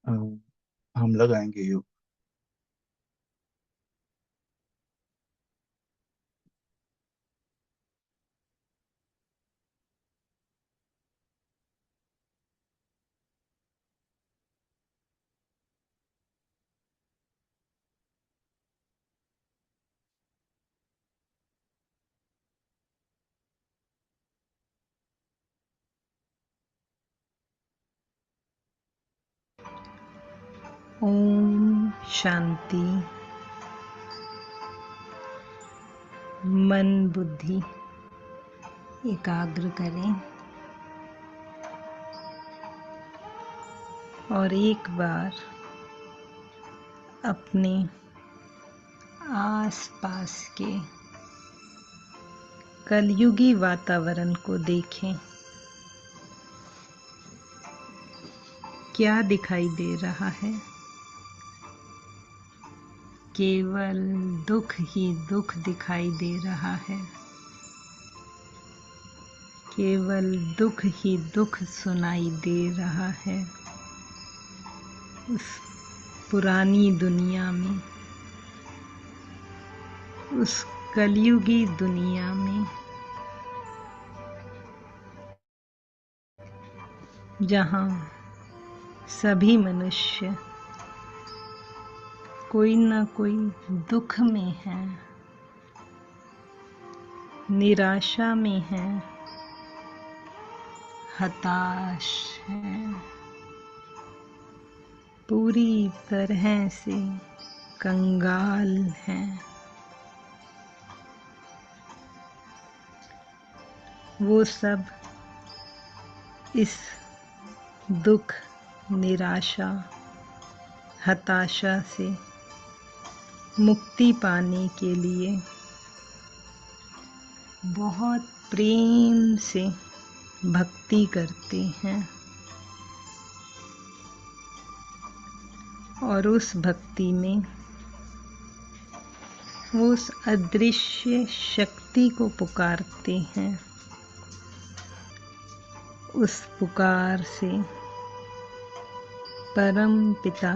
अ, हम लगाएंगे योग। ओम शांति। मन बुद्धि एकाग्र करें और एक बार अपने आसपास के कलयुगी वातावरण को देखें। क्या दिखाई दे रहा है? केवल दुख ही दुख दिखाई दे रहा है। केवल दुख ही दुख सुनाई दे रहा है। उस पुरानी दुनिया में, उस कलयुगी दुनिया में, जहाँ सभी मनुष्य कोई न कोई दुख में है, निराशा में है, हताश है, पूरी तरह से कंगाल हैं। वो सब इस दुख, निराशा, हताशा से मुक्ति पाने के लिए बहुत प्रेम से भक्ति करते हैं और उस भक्ति में वो उस अदृश्य शक्ति को पुकारते हैं। उस पुकार से परम पिता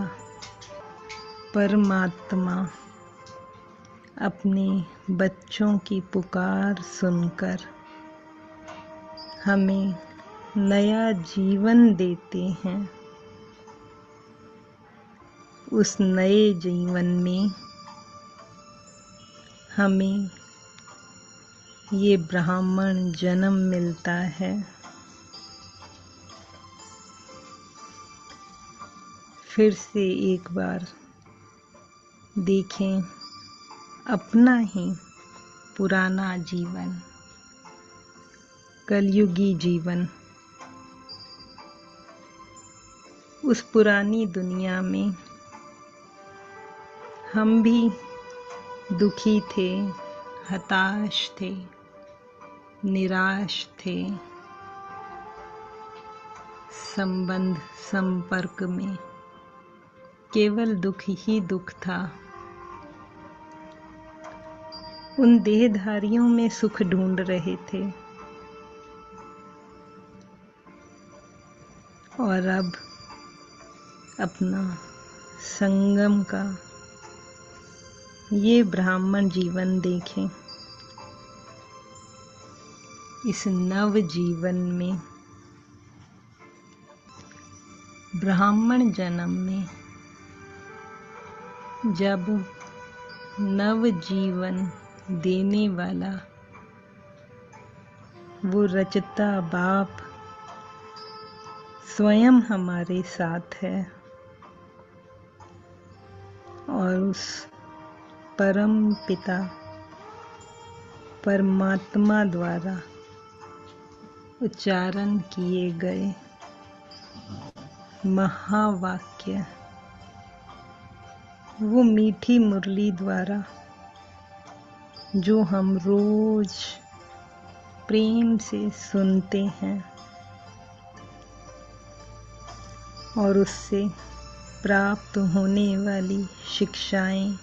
परमात्मा अपने बच्चों की पुकार सुनकर हमें नया जीवन देते हैं। उस नए जीवन में हमें ये ब्राह्मण जन्म मिलता है। फिर से एक बार देखें अपना ही पुराना जीवन, कलयुगी जीवन। उस पुरानी दुनिया में हम भी दुखी थे, हताश थे, निराश थे, संबंध संपर्क में केवल दुख ही दुख था। उन देहधारियों में सुख ढूंढ रहे थे और अब अपना संगम का ये ब्राह्मण जीवन देखें। इस नव जीवन में, ब्राह्मण जन्म में, जब नव जीवन देने वाला वो रचता बाप स्वयं हमारे साथ है और उस परम पिता परमात्मा द्वारा उच्चारण किए गए महावाक्य, वो मीठी मुरली द्वारा जो हम रोज प्रेम से सुनते हैं और उससे प्राप्त होने वाली शिक्षाएं,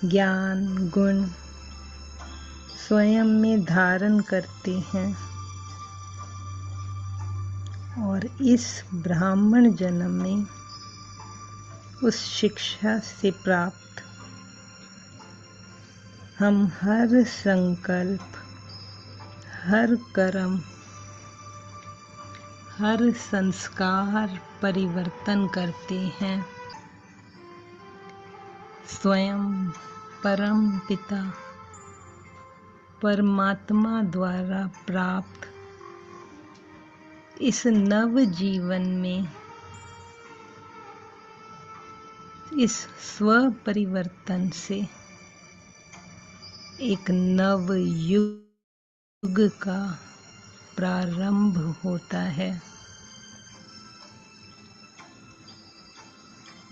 ज्ञान, गुण स्वयं में धारण करते हैं और इस ब्राह्मण जन्म में उस शिक्षा से प्राप्त हम हर संकल्प, हर कर्म, हर संस्कार परिवर्तन करते हैं। स्वयं परम पिता परमात्मा द्वारा प्राप्त इस नव जीवन में, इस स्व परिवर्तन से एक नव युग का प्रारंभ होता है।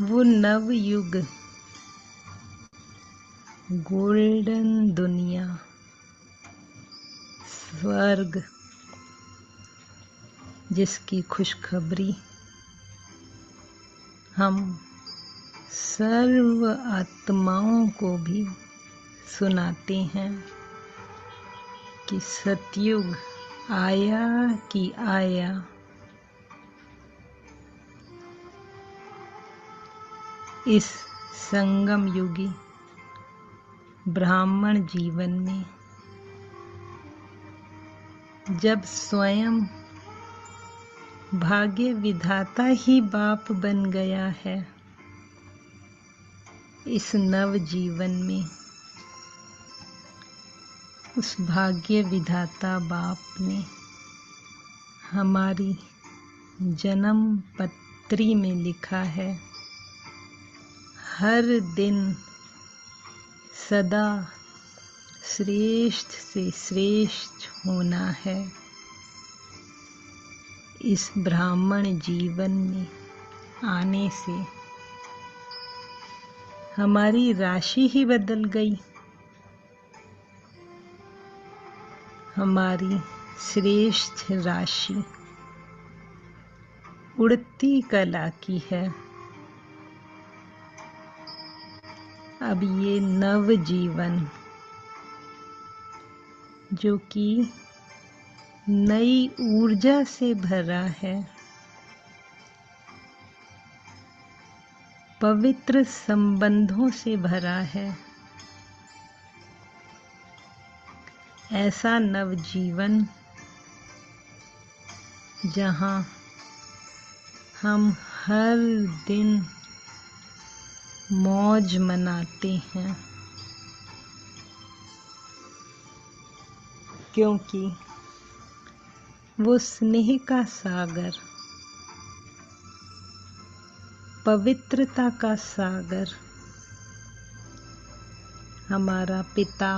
वो नव युग गोल्डन दुनिया, स्वर्ग, जिसकी खुशखबरी हम सर्व आत्माओं को भी सुनाते हैं कि सतयुग आया कि आया। इस संगम युगी ब्राह्मण जीवन में जब स्वयं भाग्य विधाता ही बाप बन गया है, इस नव जीवन में उस भाग्य विधाता बाप ने हमारी जन्म पत्री में लिखा है, हर दिन सदा श्रेष्ठ से श्रेष्ठ होना है। इस ब्राह्मण जीवन में आने से हमारी राशि ही बदल गई। हमारी श्रेष्ठ राशि उड़ती कला की है। अब ये नव जीवन जो कि नई ऊर्जा से भरा है, पवित्र संबंधों से भरा है, ऐसा नव जीवन जहाँ हम हर दिन मौज मनाते हैं, क्योंकि वो स्नेह का सागर, पवित्रता का सागर हमारा पिता,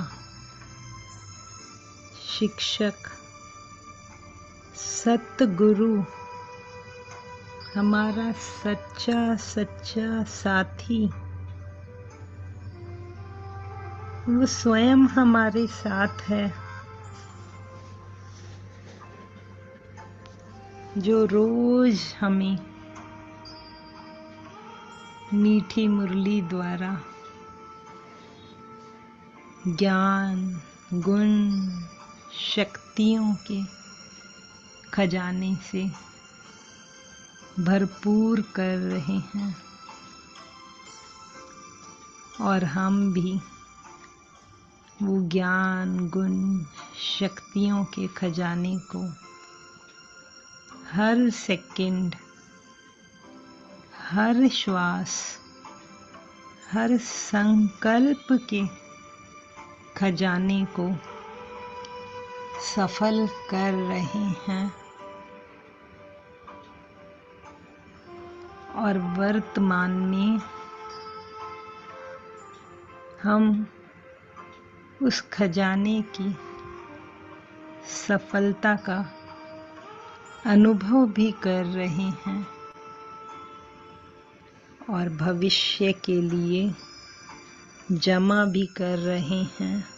शिक्षक, सतगुरु, हमारा सच्चा सच्चा साथी, वो स्वयं हमारे साथ है, जो रोज हमें मीठी मुरली द्वारा ज्ञान, गुण, शक्तियों के खजाने से भरपूर कर रहे हैं। और हम भी वो ज्ञान, गुण, शक्तियों के खजाने को हर सेकंड, हर श्वास, हर संकल्प के खजाने को सफल कर रहे हैं। और वर्तमान में हम उस खजाने की सफलता का अनुभव भी कर रहे हैं और भविष्य के लिए जमा भी कर रहे हैं।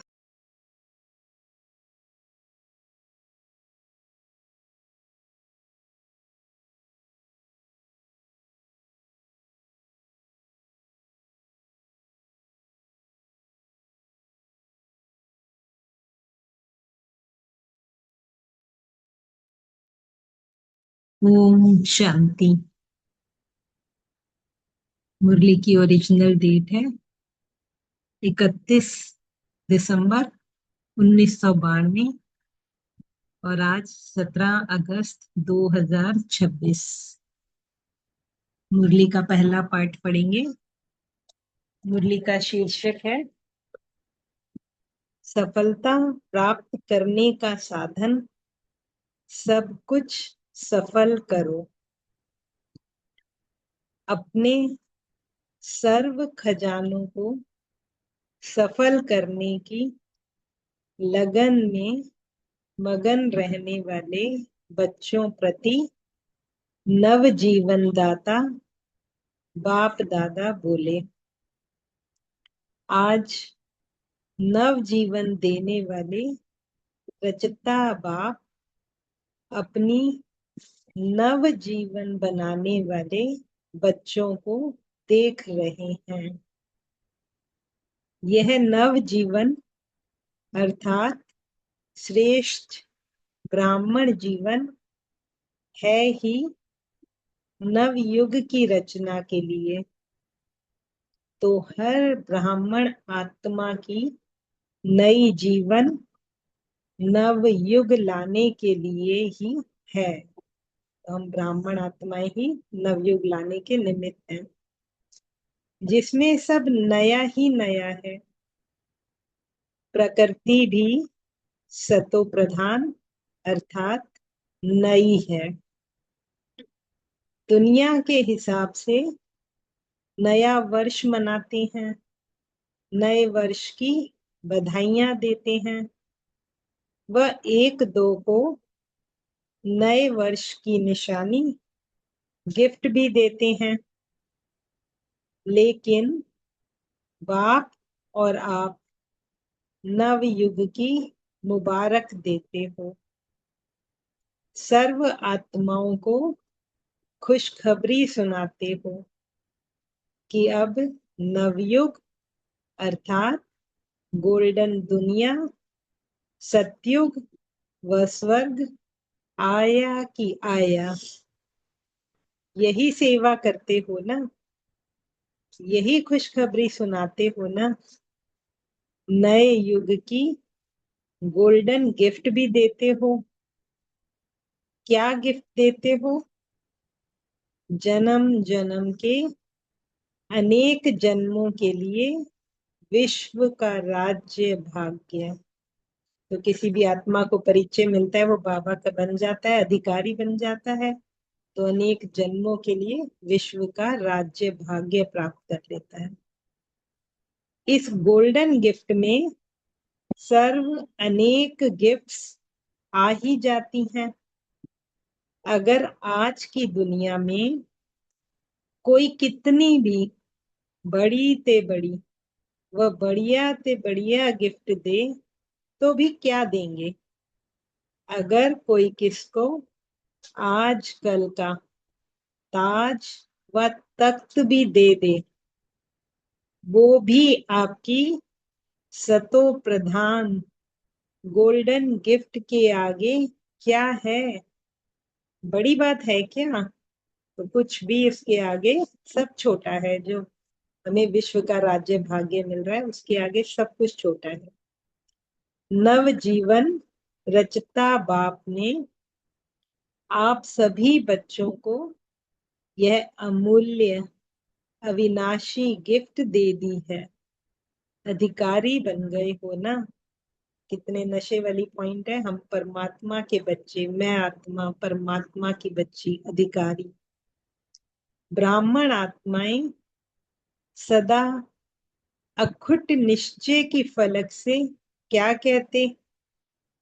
ओम शांति। मुरली की ओरिजिनल डेट है 31 दिसंबर 1992 और आज 17 अगस्त 2026। मुरली का पहला पाठ पढ़ेंगे। मुरली का शीर्षक है सफलता प्राप्त करने का साधन, सब कुछ सफल करो। अपने सर्व खजानों को सफल करने की लगन में मगन रहने वाले बच्चों प्रति नवजीवन दाता बाप दादा बोले, आज नवजीवन देने वाले रचता बाप अपनी नवजीवन बनाने वाले बच्चों को देख रहे हैं। यह नवजीवन अर्थात श्रेष्ठ ब्राह्मण जीवन है ही नवयुग की रचना के लिए। तो हर ब्राह्मण आत्मा की नई जीवन नवयुग लाने के लिए ही है। तो हम ब्राह्मण आत्माएं ही नवयुग लाने के निमित्त हैं, जिसमें सब नया ही नया है। प्रकृति भी सतो प्रधान अर्थात नई है। दुनिया के हिसाब से नया वर्ष मनाते हैं, नए वर्ष की बधाइयां देते हैं, वह एक दो को नए वर्ष की निशानी गिफ्ट भी देते हैं। लेकिन बाप और आप नवयुग की मुबारक देते हो। सर्व आत्माओं को खुशखबरी सुनाते हो कि अब नवयुग अर्थात गोल्डन दुनिया, सतयुग व स्वर्ग आया कि आया। यही सेवा करते हो ना, यही खुशखबरी सुनाते हो ना। नए युग की गोल्डन गिफ्ट भी देते हो। क्या गिफ्ट देते हो? जन्म जन्म के अनेक जन्मों के लिए विश्व का राज्य भाग्य। तो किसी भी आत्मा को परिचय मिलता है, वो बाबा का बन जाता है, अधिकारी बन जाता है, तो अनेक जन्मों के लिए विश्व का राज्य भाग्य प्राप्त कर लेता है। इस गोल्डन गिफ्ट में सर्व अनेक गिफ्ट्स आ ही जाती हैं। अगर आज की दुनिया में कोई कितनी भी बड़ी ते बड़ी व बढ़िया ते बढ़िया गिफ्ट दे तो भी क्या देंगे? अगर कोई किसको आज कल का ताज व तख्त भी दे दे, वो भी आपकी सतो प्रधान गोल्डन गिफ्ट के आगे क्या है? बड़ी बात है क्या? तो कुछ भी इसके आगे सब छोटा है। जो हमें विश्व का राज्य भाग्य मिल रहा है, उसके आगे सब कुछ छोटा है। नव जीवन रचता बाप ने आप सभी बच्चों को यह अमूल्य अविनाशी गिफ्ट दे दी है। अधिकारी बन गए हो ना। कितने नशे वाली पॉइंट है। हम परमात्मा के बच्चे, मैं आत्मा परमात्मा की बच्ची, अधिकारी। ब्राह्मण आत्माएं सदा अखुट निश्चय की फलक से क्या कहते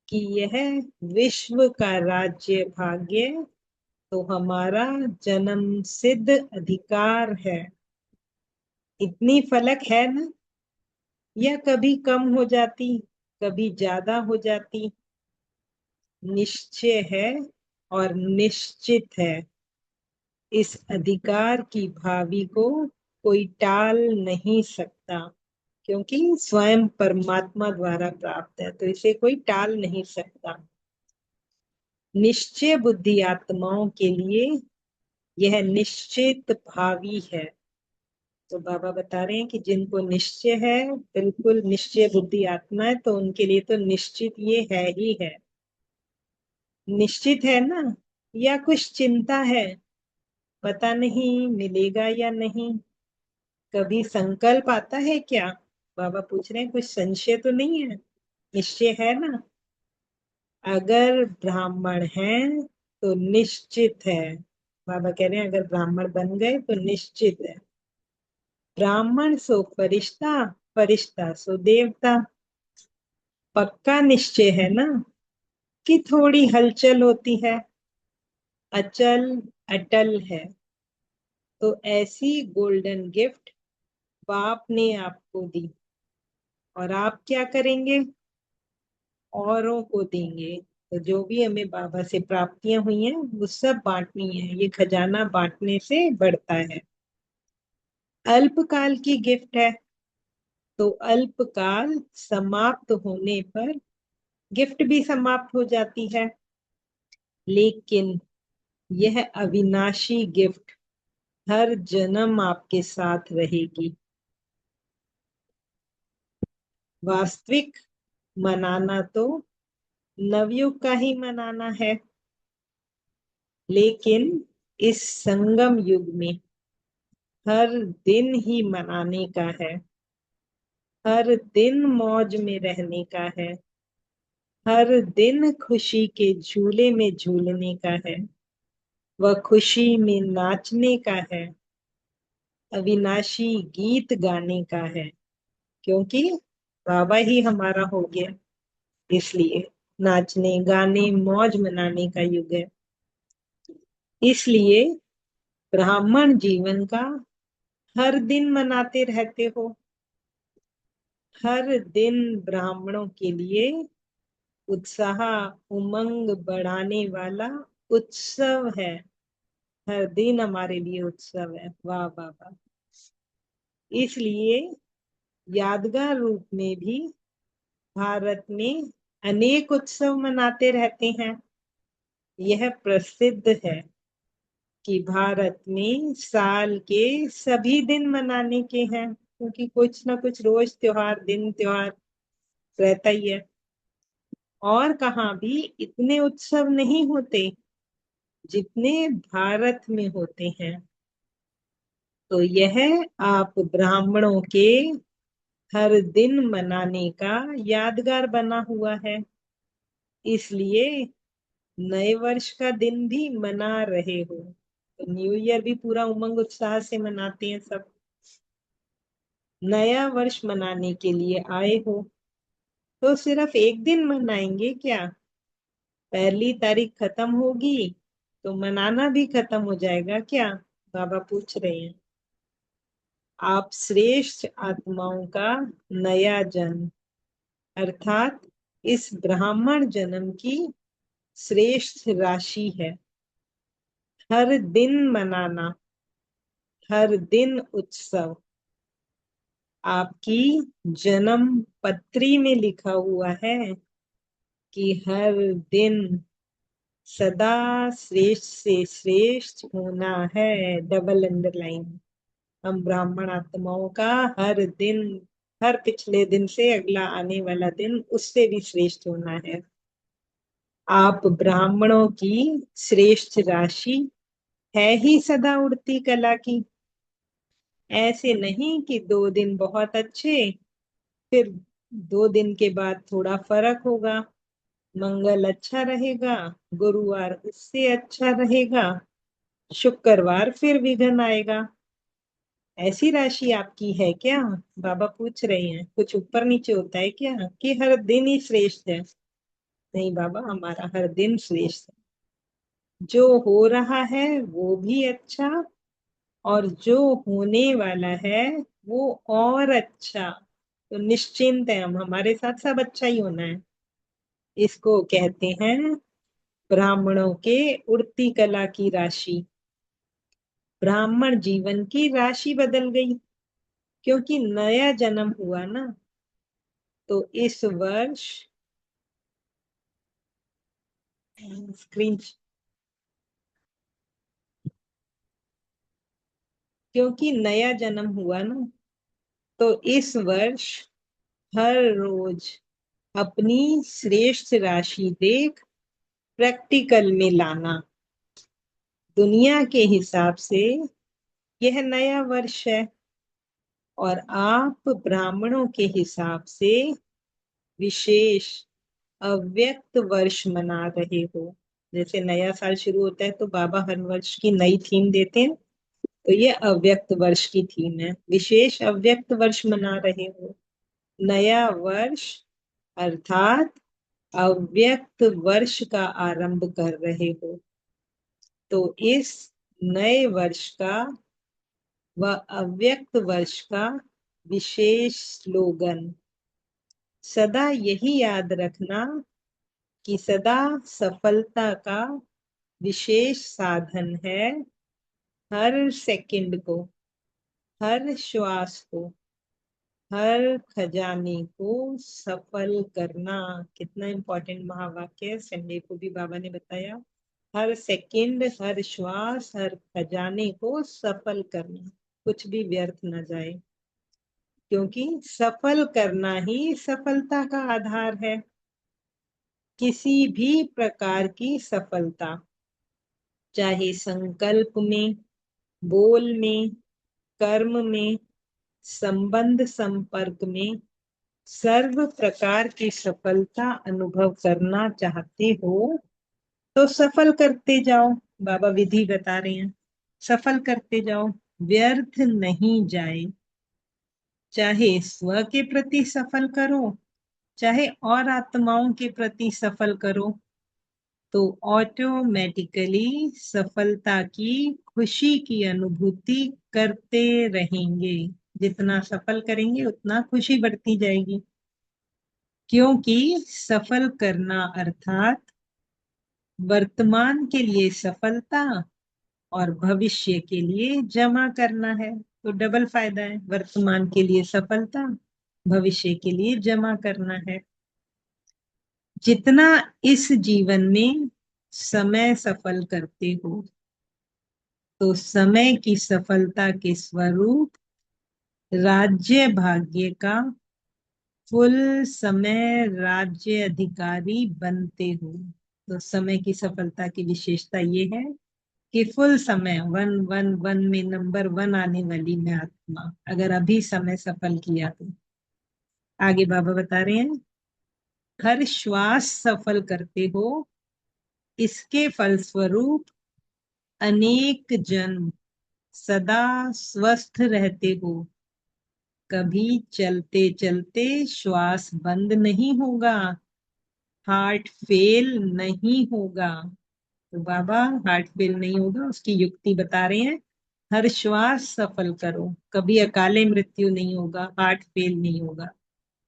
कि यह विश्व का राज्य भाग्य तो हमारा जन्म सिद्ध अधिकार है। इतनी फलक है ना, या कभी कम हो जाती, कभी ज्यादा हो जाती। निश्चय है और निश्चित है। इस अधिकार की भावी को कोई टाल नहीं सकता, क्योंकि स्वयं परमात्मा द्वारा प्राप्त है, तो इसे कोई टाल नहीं सकता। निश्चय बुद्धि आत्माओं के लिए यह निश्चित भावी है। तो बाबा बता रहे हैं कि जिनको निश्चय है, बिल्कुल निश्चय बुद्धि आत्मा है, तो उनके लिए तो निश्चित ये है ही है। निश्चित है ना, या कुछ चिंता है, पता नहीं मिलेगा या नहीं, कभी संकल्प आता है क्या? बाबा पूछ रहे हैं कुछ संशय तो नहीं है, निश्चय है ना? अगर ब्राह्मण हैं तो निश्चित है। बाबा कह रहे हैं अगर ब्राह्मण बन गए तो निश्चित है। ब्राह्मण सो फरिश्ता, फरिश्ता सो देवता। पक्का निश्चय है ना कि थोड़ी हलचल होती है, अचल अटल है। तो ऐसी गोल्डन गिफ्ट बाप ने आपको दी, और आप क्या करेंगे? औरों को देंगे। तो जो भी हमें बाबा से प्राप्तियां हुई हैं वो सब बांटनी है। ये खजाना बांटने से बढ़ता है। अल्पकाल की गिफ्ट है, तो अल्पकाल समाप्त होने पर गिफ्ट भी समाप्त हो जाती है। लेकिन यह अविनाशी गिफ्ट हर जन्म आपके साथ रहेगी। वास्तविक मनाना तो नवयुग का ही मनाना है, लेकिन इस संगम युग में हर दिन ही मनाने का है। हर दिन मौज में रहने का है। हर दिन खुशी के झूले में झूलने का है। वह खुशी में नाचने का है। अविनाशी गीत गाने का है, क्योंकि बाबा ही हमारा हो गया, इसलिए नाचने गाने मौज मनाने का युग है। इसलिए ब्राह्मण जीवन का हर दिन मनाते रहते हो। हर दिन ब्राह्मणों के लिए उत्साह उमंग बढ़ाने वाला उत्सव है। हर दिन हमारे लिए उत्सव है। वाह वाह वाह। इसलिए यादगार रूप में भी भारत में अनेक उत्सव मनाते रहते हैं। यह प्रसिद्ध है कि भारत में साल के सभी दिन मनाने के हैं, क्योंकि कुछ ना कुछ रोज त्योहार दिन त्योहार रहता ही है। और कहाँ भी इतने उत्सव नहीं होते जितने भारत में होते हैं। तो यह आप ब्राह्मणों के हर दिन मनाने का यादगार बना हुआ है। इसलिए नए वर्ष का दिन भी मना रहे हो। तो न्यू ईयर भी पूरा उमंग उत्साह से मनाते हैं सब। नया वर्ष मनाने के लिए आए हो तो सिर्फ एक दिन मनाएंगे क्या? पहली तारीख खत्म होगी तो मनाना भी खत्म हो जाएगा क्या? बाबा पूछ रहे हैं। आप श्रेष्ठ आत्माओं का नया जन्म, अर्थात इस ब्राह्मण जन्म की श्रेष्ठ राशि है। हर दिन मनाना, हर दिन उत्सव। आपकी जन्म पत्री में लिखा हुआ है कि हर दिन सदा श्रेष्ठ से श्रेष्ठ होना है। Double underline. हम ब्राह्मण आत्माओं का हर दिन, हर पिछले दिन से अगला आने वाला दिन उससे भी श्रेष्ठ होना है। आप ब्राह्मणों की श्रेष्ठ राशि है ही सदा उड़ती कला की। ऐसे नहीं कि 2 दिन बहुत अच्छे, फिर 2 दिन के बाद थोड़ा फर्क होगा। मंगल अच्छा रहेगा, गुरुवार उससे अच्छा रहेगा, शुक्रवार फिर विघ्न आएगा। ऐसी राशि आपकी है क्या? बाबा पूछ रहे हैं। कुछ ऊपर नीचे होता है क्या कि हर दिन ही श्रेष्ठ है? नहीं बाबा, हमारा हर दिन श्रेष्ठ है। जो हो रहा है वो भी अच्छा, और जो होने वाला है वो और अच्छा। तो निश्चिंत है हम, हमारे साथ सब अच्छा ही होना है। इसको कहते हैं ब्राह्मणों के उड़ती कला की राशि। ब्राह्मण जीवन की राशि बदल गई, क्योंकि नया जन्म हुआ ना। तो इस वर्ष स्क्रीन क्योंकि नया जन्म हुआ ना, तो इस वर्ष हर रोज अपनी श्रेष्ठ राशि देख प्रैक्टिकल में लाना। दुनिया के हिसाब से यह नया वर्ष है, और आप ब्राह्मणों के हिसाब से विशेष अव्यक्त वर्ष मना रहे हो। जैसे नया साल शुरू होता है तो बाबा हर वर्ष की नई थीम देते हैं, तो ये अव्यक्त वर्ष की थीम है। विशेष अव्यक्त वर्ष मना रहे हो। नया वर्ष अर्थात अव्यक्त वर्ष का आरंभ कर रहे हो। तो इस नए वर्ष का व अव्यक्त वर्ष का विशेष स्लोगन सदा यही याद रखना कि सदा सफलता का विशेष साधन है हर सेकंड को, हर श्वास को, हर खजाने को सफल करना। कितना इंपॉर्टेंट महावाक्य है, संडे को भी बाबा ने बताया। हर सेकंड, हर श्वास, हर खजाने को सफल करना, कुछ भी व्यर्थ न जाए, क्योंकि सफल करना ही सफलता का आधार है। किसी भी प्रकार की सफलता, चाहे संकल्प में, बोल में, कर्म में, संबंध संपर्क में, सर्व प्रकार की सफलता अनुभव करना चाहते हो तो सफल करते जाओ। बाबा विधि बता रहे हैं, सफल करते जाओ, व्यर्थ नहीं जाए। चाहे स्व के प्रति सफल करो, चाहे और आत्माओं के प्रति सफल करो, तो ऑटोमेटिकली सफलता की खुशी की अनुभूति करते रहेंगे। जितना सफल करेंगे उतना खुशी बढ़ती जाएगी, क्योंकि सफल करना अर्थात वर्तमान के लिए सफलता और भविष्य के लिए जमा करना है। तो डबल फायदा है, वर्तमान के लिए सफलता, भविष्य के लिए जमा करना है। जितना इस जीवन में समय सफल करते हो, तो समय की सफलता के स्वरूप राज्य भाग्य का फुल समय राज्य अधिकारी बनते हो। तो समय की सफलता की विशेषता ये है कि फुल समय, वन वन वन में नंबर वन आने वाली मैं आत्मा, अगर अभी समय सफल किया तो। आगे बाबा बता रहे हैं, हर श्वास सफल करते हो, इसके फलस्वरूप अनेक जन्म सदा स्वस्थ रहते हो। कभी चलते चलते श्वास बंद नहीं होगा, हार्ट फेल नहीं होगा। तो बाबा हार्ट फेल नहीं होगा उसकी युक्ति बता रहे हैं। हर श्वास सफल करो, कभी अकाले मृत्यु नहीं होगा, हार्ट फेल नहीं होगा।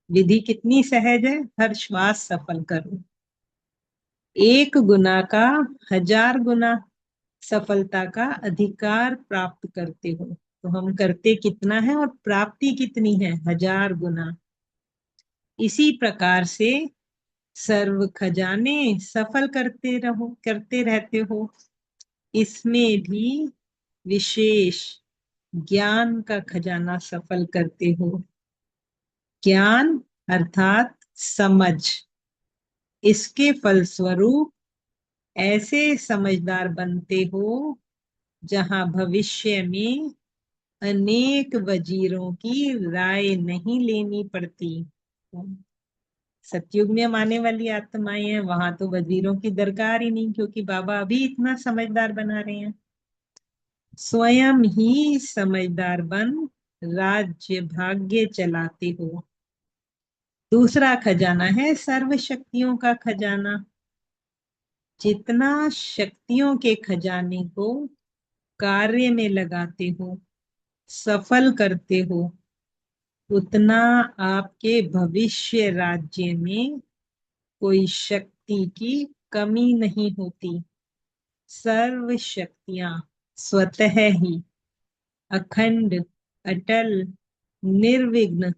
विधि कितनी सहज है, हर श्वास सफल करो। एक गुना का 1000 गुना सफलता का अधिकार प्राप्त करते हो। तो हम करते कितना है और प्राप्ति कितनी है, 1000 गुना। इसी प्रकार से सर्व खजाने सफल करते रहते हो। इसमें भी विशेष ज्ञान का खजाना सफल करते हो। ज्ञान अर्थात समझ, इसके फलस्वरूप ऐसे समझदार बनते हो जहां भविष्य में अनेक वजीरों की राय नहीं लेनी पड़ती। सतयुग में हम आने वाली आत्माएं हैं, वहां तो वजीरों की दरकार ही नहीं, क्योंकि बाबा अभी इतना समझदार बना रहे हैं। स्वयं ही समझदार बन राज्य भाग्य चलाते हो। दूसरा खजाना है सर्व शक्तियों का खजाना। जितना शक्तियों के खजाने को कार्य में लगाते हो, सफल करते हो, उतना आपके भविष्य राज्य में कोई शक्ति की कमी नहीं होती। सर्व शक्तियां स्वतः ही अखंड, अटल, निर्विघ्न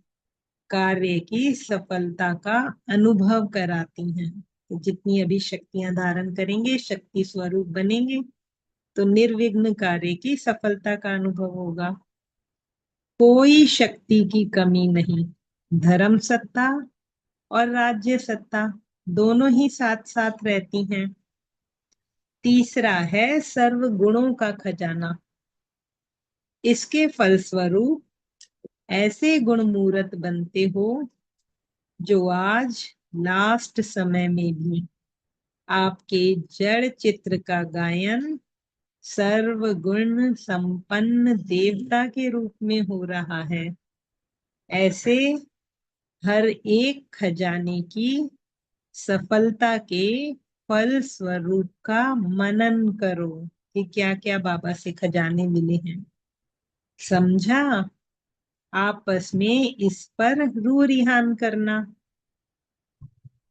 कार्य की सफलता का अनुभव कराती हैं। तो जितनी अभी शक्तियां धारण करेंगे, शक्ति स्वरूप बनेंगे, तो निर्विघ्न कार्य की सफलता का अनुभव होगा। कोई शक्ति की कमी नहीं। धर्म सत्ता और राज्य सत्ता दोनों ही साथ साथ रहती हैं। तीसरा है सर्व गुणों का खजाना। इसके फलस्वरूप ऐसे गुणमूर्त बनते हो जो आज लास्ट समय में भी आपके जड़ चित्र का गायन सर्व गुण संपन्न देवता के रूप में हो रहा है। ऐसे हर एक खजाने की सफलता के फल स्वरूप का मनन करो कि क्या क्या बाबा से खजाने मिले हैं। समझा? आपस में इस पर रू रिहान करना।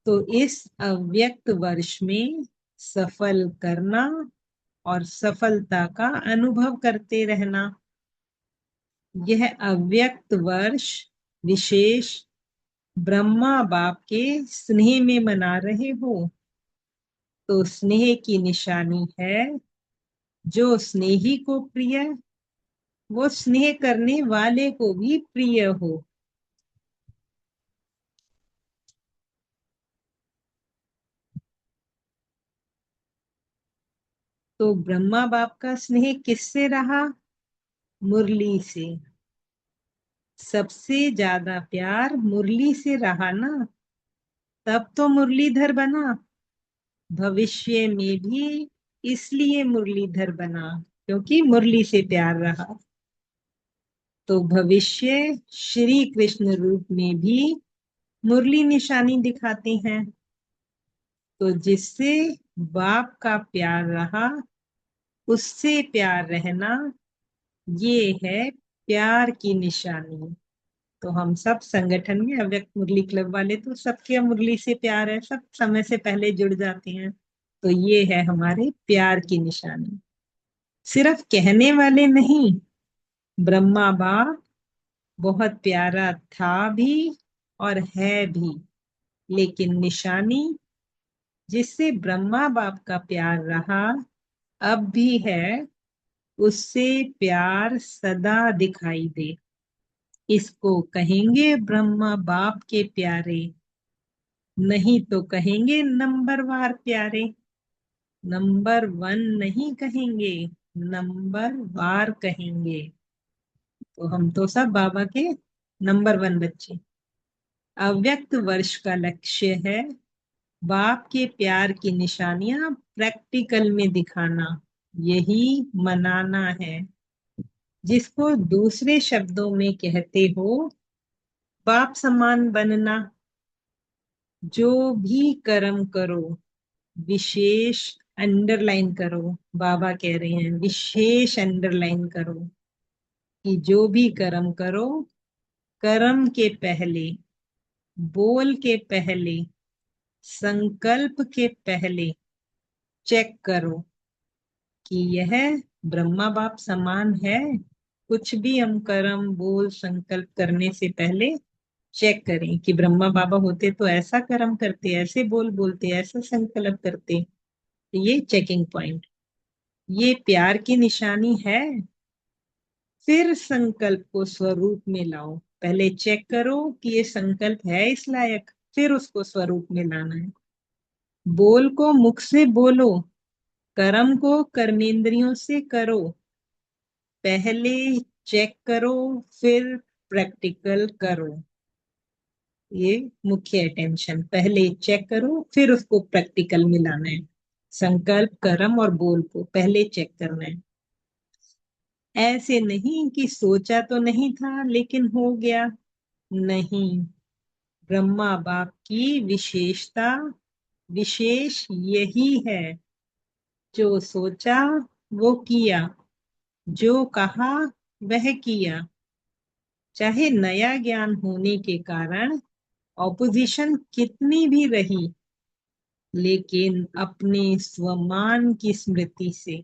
तो इस अव्यक्त वर्ष में सफल करना और सफलता का अनुभव करते रहना। यह अव्यक्त वर्ष विशेष ब्रह्मा बाप के स्नेह में मना रहे हो तो स्नेह की निशानी है जो स्नेही को प्रिय वो स्नेह करने वाले को भी प्रिय हो। तो ब्रह्मा बाप का स्नेह किससे रहा? मुरली से। सबसे ज्यादा प्यार मुरली से रहा ना, तब तो मुरलीधर बना। भविष्य में भी इसलिए मुरलीधर बना क्योंकि मुरली से प्यार रहा। तो भविष्य श्री कृष्ण रूप में भी मुरली निशानी दिखाते हैं। तो जिससे बाप का प्यार रहा उससे प्यार रहना, ये है प्यार की निशानी। तो हम सब संगठन में अव्यक्त मुरली क्लब वाले तो सबके मुरली से प्यार है, सब समय से पहले जुड़ जाते हैं। तो ये है हमारे प्यार की निशानी। सिर्फ कहने वाले नहीं, ब्रह्मा बाप बहुत प्यारा था भी और है भी, लेकिन निशानी जिससे ब्रह्मा बाप का प्यार रहा अब भी है, उससे प्यार सदा दिखाई दे। इसको कहेंगे ब्रह्मा बाप के प्यारे, नहीं तो कहेंगे नंबरवार प्यारे। नंबर वन नहीं कहेंगे, नंबर वार कहेंगे। तो हम तो सब बाबा के नंबर वन बच्चे। अव्यक्त वर्ष का लक्ष्य है बाप के प्यार की निशानियां प्रैक्टिकल में दिखाना, यही मनाना है। जिसको दूसरे शब्दों में कहते हो बाप समान बनना। जो भी कर्म करो, विशेष अंडरलाइन करो, बाबा कह रहे हैं विशेष अंडरलाइन करो कि जो भी कर्म करो, कर्म के पहले, बोल के पहले, संकल्प के पहले चेक करो कि यह ब्रह्मा बाप समान है। कुछ भी हम कर्म बोल संकल्प करने से पहले चेक करें कि ब्रह्मा बाबा होते तो ऐसा कर्म करते, ऐसे बोल बोलते, ऐसा संकल्प करते। ये चेकिंग पॉइंट, ये प्यार की निशानी है। फिर संकल्प को स्वरूप में लाओ। पहले चेक करो कि ये संकल्प है इस लायक, फिर उसको स्वरूप में लाना है। बोल को मुख से बोलो, कर्म को कर्मेंद्रियों से करो। पहले चेक करो, फिर प्रैक्टिकल करो। ये मुख्य अटेंशन, पहले चेक करो फिर उसको प्रैक्टिकल में लाना है। संकल्प कर्म और बोल को पहले चेक करना है। ऐसे नहीं कि सोचा तो नहीं था लेकिन हो गया, नहीं। ब्रह्मा बाप की विशेषता, विशेष यही है, जो सोचा वो किया, जो कहा वह किया। चाहे नया ज्ञान होने के कारण ऑपोजिशन कितनी भी रही, लेकिन अपने स्वमान की स्मृति से,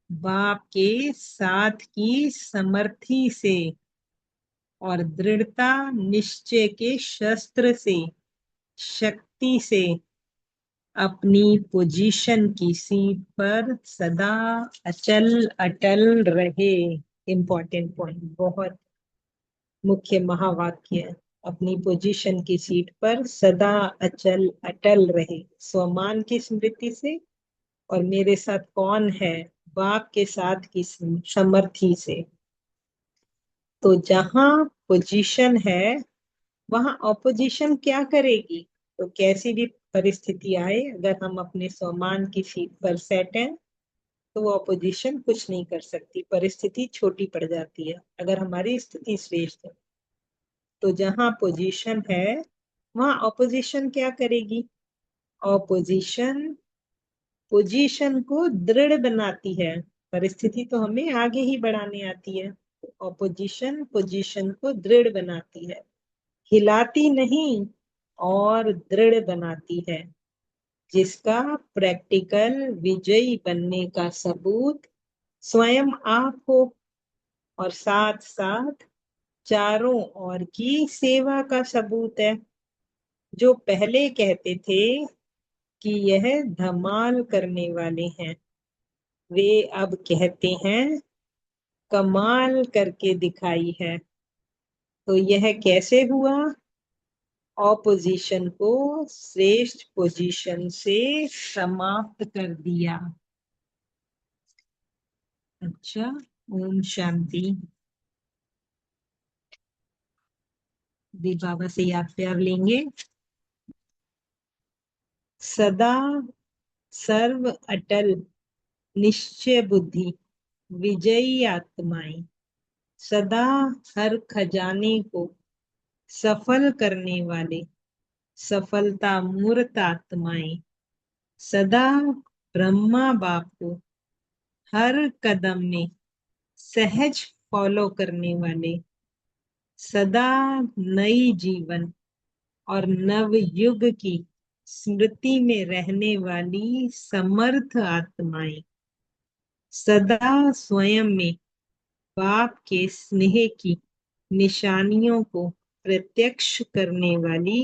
बाप के साथ की समर्थी से और दृढ़ता निश्चय के शस्त्र से, शक्ति से अपनी पोजीशन की सीट पर सदा अचल अटल रहे। इम्पोर्टेंट पॉइंट, बहुत मुख्य महावाक्य है। अपनी पोजीशन की सीट पर सदा अचल अटल रहे, स्वमान की स्मृति से, और मेरे साथ कौन है, बाप के साथ की समर्थी से। तो जहां पोजीशन है वहां ऑपोजिशन क्या करेगी? तो कैसी भी परिस्थिति आए, अगर हम अपने स्वमान की सीट पर सेट हैं तो वो ऑपोजिशन कुछ नहीं कर सकती, परिस्थिति छोटी पड़ जाती है अगर हमारी स्थिति श्रेष्ठ है। तो जहां पोजीशन है वहां ऑपोजिशन क्या करेगी? ऑपोजिशन पोजीशन को दृढ़ बनाती है। परिस्थिति तो हमें आगे ही बढ़ाने आती है, ऑपोजिशन पोजीशन को दृढ़ बनाती है, हिलाती नहीं और दृढ़ बनाती है, जिसका प्रैक्टिकल विजयी बनने का सबूत स्वयं आप हो, और साथ साथ चारों ओर की सेवा का सबूत है। जो पहले कहते थे कि यह धमाल करने वाले हैं, वे अब कहते हैं कमाल करके दिखाई है। तो यह कैसे हुआ? ऑपोजिशन को श्रेष्ठ पोजीशन से समाप्त कर दिया। अच्छा, ओम शांति। दी बाबा से याद प्यार लेंगे। सदा सर्व अटल निश्चय बुद्धि विजयी आत्माएं, सदा हर खजाने को सफल करने वाले सफलता मूर्त आत्माएं, सदा ब्रह्मा बाप को हर कदम में सहज फॉलो करने वाले, सदा नई जीवन और नव युग की स्मृति में रहने वाली समर्थ आत्माएं, सदा स्वयं में बाप के स्नेह की निशानियों को प्रत्यक्ष करने वाली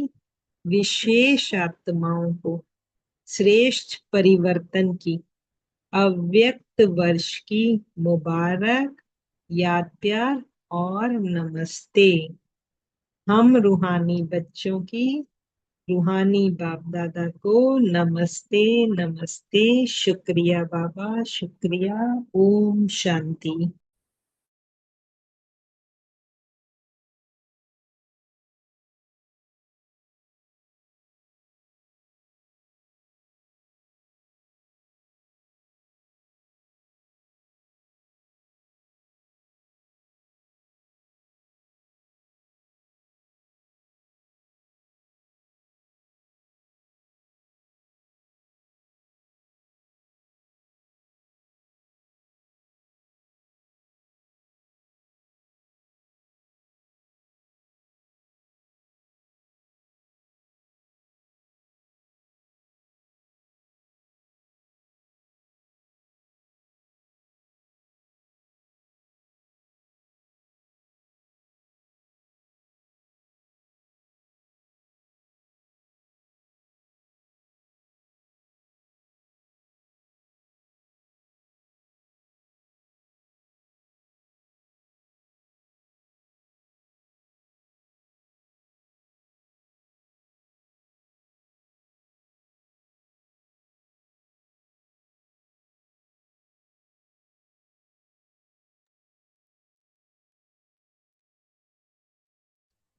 विशेष आत्माओं को श्रेष्ठ परिवर्तन की अव्यक्त वर्ष की मुबारक याद प्यार और नमस्ते। हम रूहानी बच्चों की रूहानी बाप दादा को नमस्ते नमस्ते, शुक्रिया बाबा शुक्रिया। ओम शांति।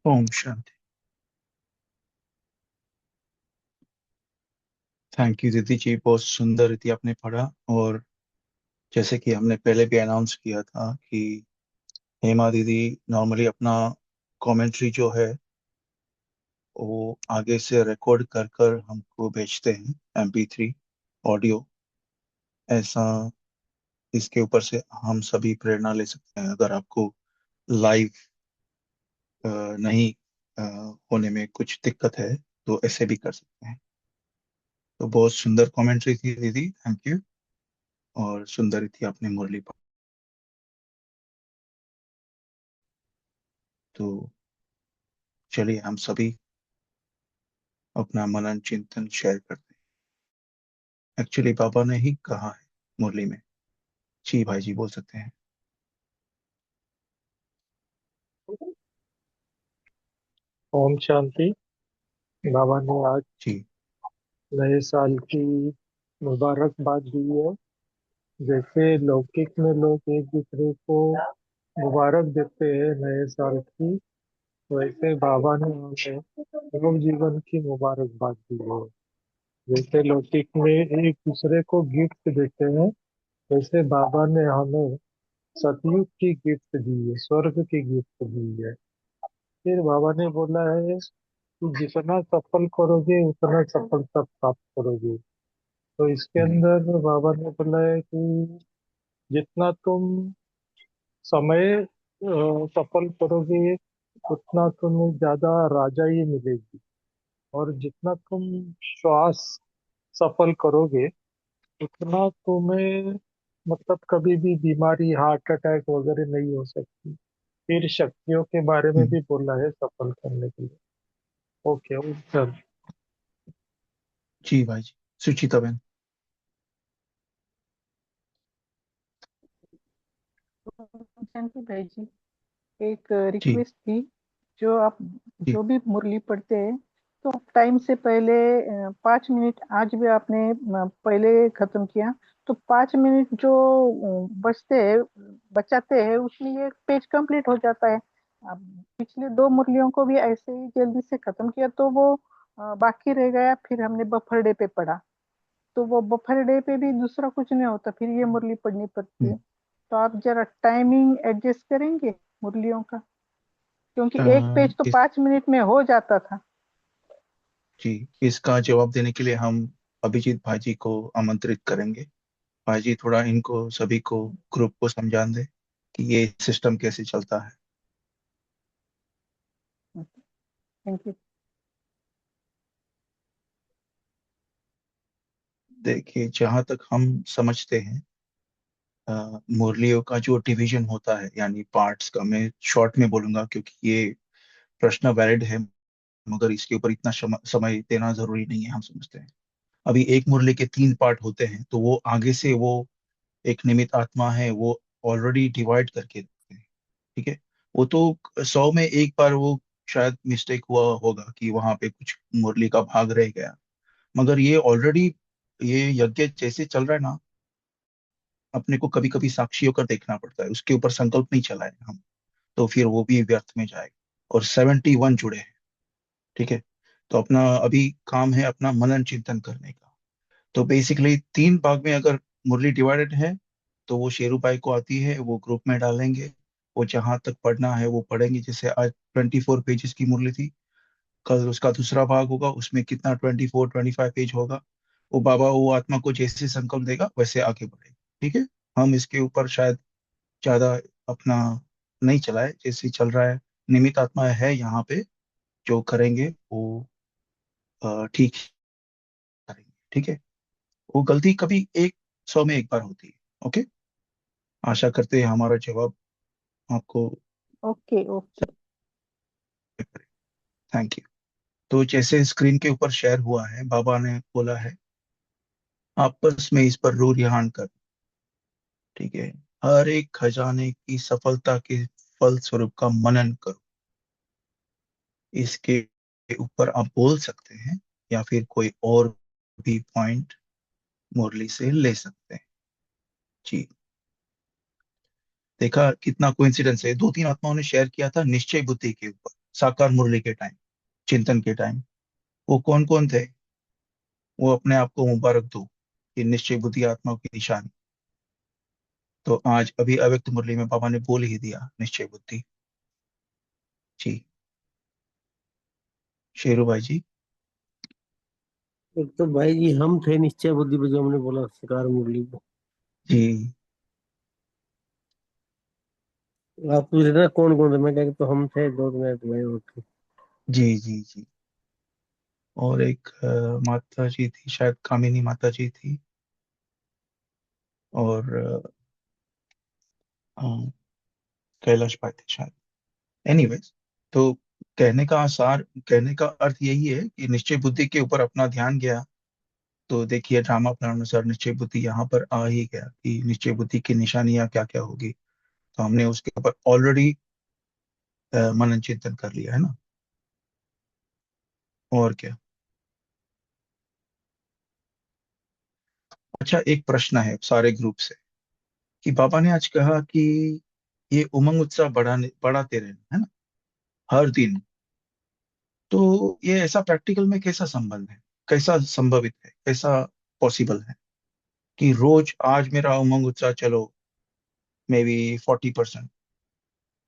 ओम शांति। थैंक यू दीदी जी, बहुत सुंदर रीति आपने पढ़ा। और जैसे कि हमने पहले भी अनाउंस किया था कि हेमा दीदी नॉर्मली अपना कमेंट्री जो है वो आगे से रिकॉर्ड कर कर हमको भेजते हैं, MP3 ऑडियो। ऐसा इसके ऊपर से हम सभी प्रेरणा ले सकते हैं। अगर आपको लाइव नहीं अ, होने में कुछ दिक्कत है तो ऐसे भी कर सकते हैं। तो बहुत सुंदर कमेंट्री थी दीदी, थैंक यू। और सुंदर थी आपने मुरली पा। तो चलिए हम सभी अपना मनन चिंतन शेयर करते हैं। एक्चुअली बाबा ने ही कहा है मुरली में। जी भाई जी बोल सकते हैं। ओम शांति। बाबा ने आज जी। नए साल की मुबारकबाद दी है। जैसे लौकिक में लोग एक दूसरे को मुबारक देते हैं नए साल की, वैसे बाबा ने हमें योग जीवन की मुबारकबाद दी है। जैसे लौकिक में एक दूसरे को गिफ्ट देते हैं, वैसे बाबा ने हमें सतयुग की गिफ्ट दी है, स्वर्ग की गिफ्ट दी है। फिर बाबा ने बोला है कि जितना सफल करोगे उतना सफलता प्राप्त करोगे। तो इसके हम्म। अंदर बाबा ने बोला है कि जितना तुम समय सफल करोगे उतना तुम्हें ज्यादा राजाई मिलेगी, और जितना तुम श्वास सफल करोगे उतना तुम्हें मतलब कभी भी बीमारी, हार्ट अटैक वगैरह नहीं हो सकती। फिर शक्तियों के बारे में हम्म। भी बोला है सफल करने के लिए। Okay okay. जी भाई जी। सुचिता बहन। शांति भाई जी, एक जी। रिक्वेस्ट थी। जो आप जी। जो भी मुरली पढ़ते हैं तो टाइम से पहले 5 मिनट, आज भी आपने पहले खत्म किया, तो 5 मिनट जो बचते हैं, बचाते हैं, उसमें ये पेज कंप्लीट हो जाता है। अब पिछले दो मुरलियों को भी ऐसे ही जल्दी से खत्म किया तो वो बाकी रह गया, फिर हमने बफर डे पे पढ़ा। तो वो बफर डे पे भी दूसरा कुछ नहीं होता, फिर ये मुरली पढ़नी पड़ती है। हम्म। तो आप जरा टाइमिंग एडजस्ट करेंगे मुरलियों का, क्योंकि एक पेज तो इस 5 मिनट में हो जाता था। जी, इसका जवाब देने के लिए हम अभिजीत भाई को आमंत्रित करेंगे। भाई थोड़ा इनको सभी को, ग्रुप को समझा दे कि ये सिस्टम कैसे चलता है। Thank you. देखिए जहां तक हम समझते हैं, मुरलियों का जो डिवीजन होता है यानी पार्ट्स का, मैं शॉर्ट में बोलूंगा क्योंकि ये प्रश्न वैलिड है, मगर इसके ऊपर इतना समय देना जरूरी नहीं है, हम समझते हैं। अभी एक मुरली के 3 पार्ट होते हैं, तो वो आगे से वो एक निमित्त आत्मा है, वो ऑलरेडी डिवाइड करके देते हैं। ठीक है। वो तो 100 में 1 बार वो शायद मिस्टेक हुआ होगा कि वहां पे कुछ मुरली का भाग रह गया, मगर ये ऑलरेडी, ये यज्ञ जैसे चल रहा है ना, अपने को कभी कभी साक्षी होकर देखना पड़ता है, उसके ऊपर संकल्प नहीं चलाए हम, तो फिर वो भी व्यर्थ में जाएगा। और 71 जुड़े हैं। ठीक है। तो अपना अभी काम है अपना मनन चिंतन करने का। तो बेसिकली 3 भाग में अगर मुरली डिवाइडेड है, तो वो शेरू भाई को आती है, वो ग्रुप में डालेंगे, वो जहां तक पढ़ना है वो पढ़ेंगे। जैसे आज 24 पेजेस की मुरली थी, कल उसका दूसरा भाग होगा, उसमें कितना 24 25 पेज होगा, वो बाबा वो आत्मा को जैसे संकल्प देगा वैसे आगे बढ़ेगा। ठीक है। हम इसके ऊपर शायद ज्यादा अपना नहीं चलाए, जैसे चल रहा है, निमित आत्मा है यहाँ पे, जो करेंगे वो ठीक करेंगे। ठीक है। वो गलती कभी 100 में 1 बार होती है। ओके। आशा करते हैं हमारा जवाब आपको। Okay okay. Thank you. तो जैसे स्क्रीन के ऊपर शेयर हुआ है, बाबा ने बोला है आपस में इस पर रू रिहान कर। ठीक है। हर एक खजाने की सफलता के फल स्वरूप का मनन करो। इसके ऊपर आप बोल सकते हैं या फिर कोई और भी पॉइंट मुरली से ले सकते हैं। जी। देखा कितना कोइंसिडेंस है, 2 3 आत्माओं ने शेयर किया था निश्चय बुद्धि के ऊपर, साकार मुरली के टाइम, चिंतन के टाइम। वो कौन कौन थे? वो अपने आप को मुबारक दो, ये निश्चय बुद्धि आत्मा की निशानी। तो आज अभी अव्यक्त मुरली में बाबा ने बोल ही दिया निश्चय बुद्धि। जी। शेरू भाई जी। एक तो भाई जी हम थे निश्चय बुद्धि पे, जो हमने बोला शिकार मुरली पे। जी। आप पूछ रहे थे ना कौन कौन थे, मैं क्या तो हम थे, दो मैं तो भाई और थे। जी। जी। जी। और एक माता जी थी, शायद कामिनी माता जी थी। और कैलाश भाई थे शायद। एनीवेज, तो कहने का आसार, कहने का अर्थ यही है कि निश्चय बुद्धि के ऊपर अपना ध्यान गया, तो देखिए ड्रामा प्लान अनुसार निश्चय बुद्धि यहाँ पर आ ही गया कि निश्चय बुद्धि की निशानियां क्या क्या होगी। तो हमने उसके ऊपर ऑलरेडी मनन चिंतन कर लिया है ना। और क्या। अच्छा, एक प्रश्न है सारे ग्रुप से कि बाबा ने आज कहा कि ये उमंग उत्साह बढ़ाते रहना है ना हर दिन। तो ये ऐसा प्रैक्टिकल में कैसा संबंध है, कैसा संभवित है, कैसा पॉसिबल है कि रोज आज मेरा उमंग उत्साह चलो मे बी 40%,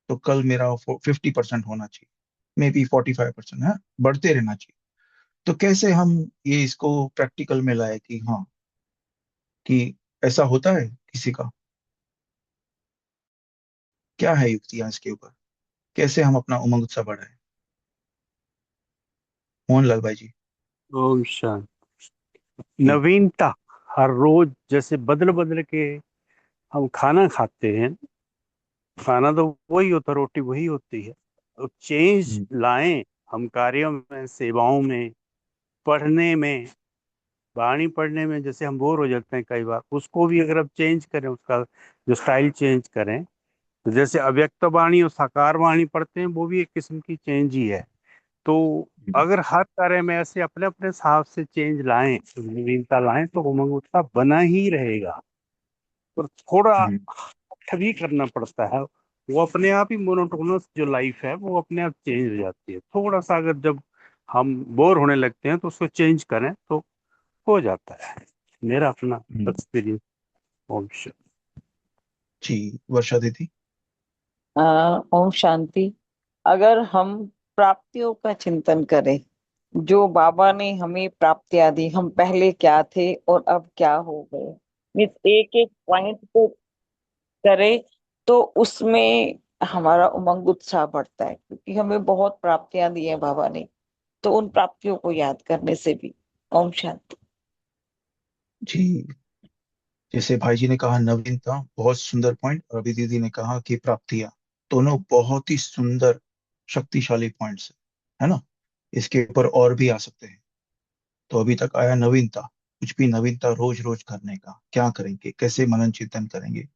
तो कल मेरा 50% होना चाहिए, मे बी 45% है, बढ़ते रहना चाहिए। तो कैसे हम ये इसको प्रैक्टिकल में लाए कि हाँ, कि ऐसा होता है किसी का, क्या है युक्तियां इसके ऊपर, कैसे हम अपना उमंग उत्साह बढ़ाएं। मोहनलाल भाई जी। ओम शांति। जी। नवीनता हर रोज जैसे बदल बदल के हम खाना खाते हैं। खाना तो वही होता, रोटी वही होती है। तो चेंज हम्म। लाएं हम कार्यों में, सेवाओं में, पढ़ने में, वाणी पढ़ने में। जैसे हम बोर हो जाते हैं कई बार, उसको भी अगर अब चेंज करें, उसका जो स्टाइल चेंज करें, तो जैसे अव्यक्त वाणी और साकार वाणी पढ़ते हैं, वो भी एक किस्म की चेंज ही है। तो अगर हर कार्य में ऐसे अपने अपने हिसाब से चेंज लाएं, नवीनता लाएं, तो उमंग उत्साह बना ही रहेगा। पर थोड़ा हम्म। भी करना पड़ता है। वो अपने आप ही, मोनोटोनस जो लाइफ है वो अपने आप चेंज हो जाती है। थोड़ा सा अगर जब हम बोर होने लगते हैं तो उसको चेंज करें तो हो जाता है। मेरा अपना हम्म। एक्सपीरियंस। ओम शांति। जी। वर्षा दीदी। ओम शांति। अगर हम प्राप्तियों का चिंतन करें, जो बाबा ने हमें प्राप्तियां दी, हम पहले क्या थे और अब क्या हो गए, मीन्स एक एक पॉइंट को करें, तो उसमें हमारा उमंग उत्साह बढ़ता है, क्योंकि हमें बहुत प्राप्तियां दी हैं बाबा ने। तो उन प्राप्तियों को याद करने से भी। ओम शांति। जी। जैसे भाई जी ने कहा नवीनता, बहुत सुंदर पॉइंट, और अभी दीदी ने कहा कि प्राप्तियां, दोनों बहुत ही सुंदर शक्तिशाली पॉइंट्स है ना। इसके ऊपर और भी आ सकते हैं। तो अभी तक आया नवीनता, कुछ भी नवीनता रोज रोज करने का, क्या करेंगे, कैसे मनन चिंतन करेंगे,